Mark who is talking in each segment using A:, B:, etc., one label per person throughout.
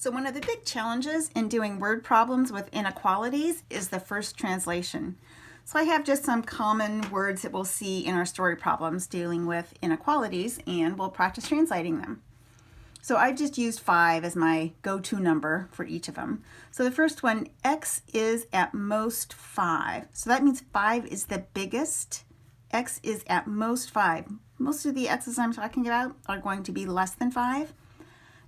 A: So one of the big challenges in doing word problems with inequalities is the first translation. So I have just some common words that we'll see in our story problems dealing with inequalities, and we'll practice translating them. So I've just used 5 as my go-to number for each of them. So the first one, x is at most 5. So that means 5 is the biggest. X is at most 5. Most of the x's I'm talking about are going to be less than 5.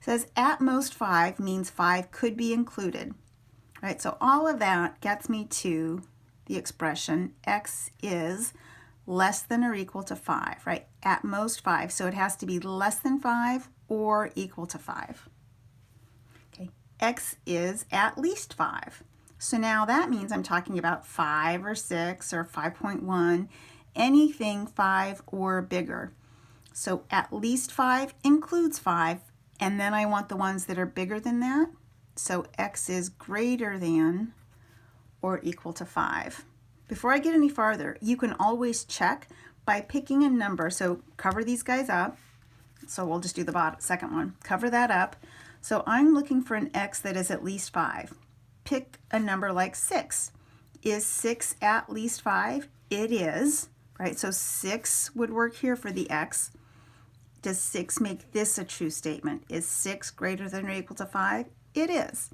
A: It says at most 5 means 5 could be included. Right, so all of that gets me to the expression x is less than or equal to 5, right? At most 5. So it has to be less than 5 or equal to 5. Okay, x is at least 5. So now that means I'm talking about 5 or 6 or 5.1, anything 5 or bigger. So at least 5 includes 5, and then I want the ones that are bigger than that. So x is greater than or equal to 5. Before I get any farther, you can always check by picking a number. So cover these guys up. So we'll just do the second one. Cover that up. So I'm looking for an x that is at least 5. Pick a number like 6. Is 6 at least 5? It is, right? So 6 would work here for the x. Does 6 make this a true statement? Is 6 greater than or equal to 5? It is.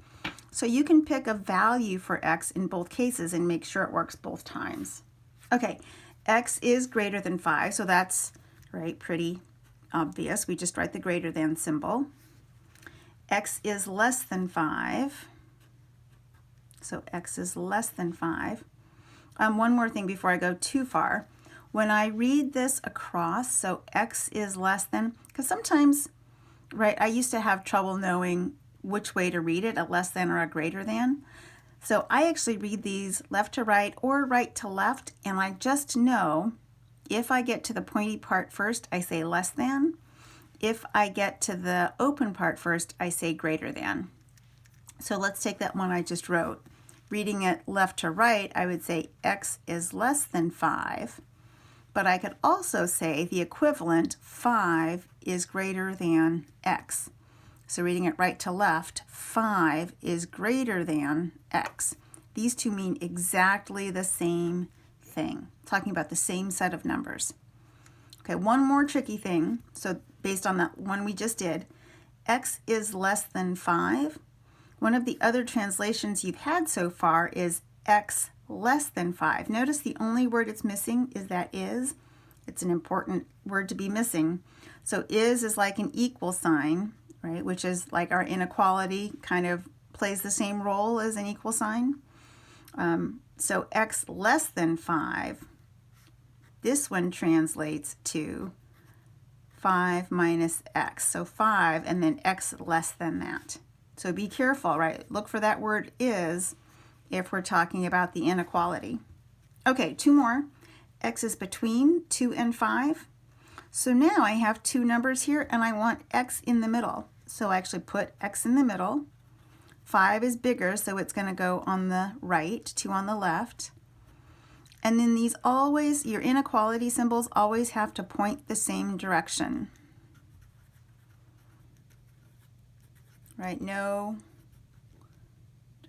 A: So you can pick a value for x in both cases and make sure it works both times. Okay, x is greater than 5, so that's right, pretty obvious. We just write the greater than symbol. X is less than 5. So x is less than 5. One more thing before I go too far. When I read this across, so x is less than, because sometimes, right, I used to have trouble knowing which way to read it, a less than or a greater than. So I actually read these left to right or right to left, and I just know if I get to the pointy part first, I say less than. If I get to the open part first, I say greater than. So let's take that one I just wrote. Reading it left to right, I would say x is less than 5. But I could also say the equivalent, 5 is greater than x. So reading it right to left, 5 is greater than x. These two mean exactly the same thing, talking about the same set of numbers. Okay, one more tricky thing. So based on that one we just did, x is less than 5. One of the other translations you've had so far is x less than 5. Notice the only word it's missing is that is. It's an important word to be missing. So is like an equal sign, right, which is like our inequality, kind of plays the same role as an equal sign. So x less than 5, this one translates to 5 minus x. So 5 and then x less than that. So be careful, right? Look for that word is if we're talking about the inequality. Okay, two more. X is between 2 and 5. So now I have two numbers here and I want x in the middle. So I actually put x in the middle. 5 is bigger, so it's going to go on the right, 2 on the left. And then these always, your inequality symbols always have to point the same direction. Right, no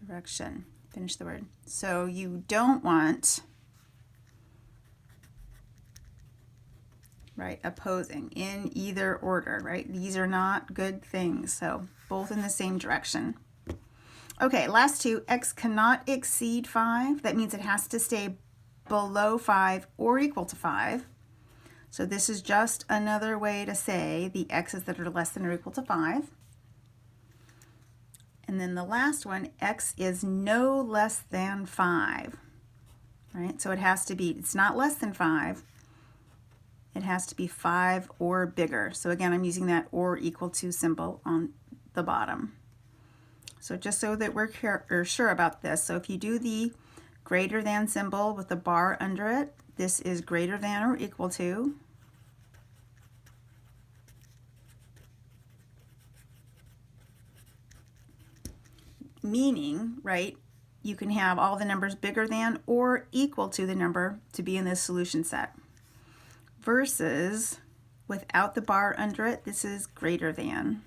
A: direction. Finish the word. So you don't want, right, opposing in either order, right? These are not good things, so both in the same direction. Okay, last two, x cannot exceed 5. That means it has to stay below 5 or equal to 5. So this is just another way to say the x's that are less than or equal to 5. And then the last one, x is no less than 5. Right, so it has to be, it's not less than 5. It has to be 5 or bigger. So again, I'm using that or equal to symbol on the bottom. So just so that we're sure about this, so if you do the greater than symbol with the bar under it, this is greater than or equal to. Meaning, right, you can have all the numbers bigger than or equal to the number to be in this solution set. Versus without the bar under it, this is greater than.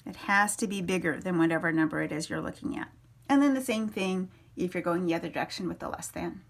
A: It has to be bigger than whatever number it is you're looking at. And then the same thing if you're going the other direction with the less than.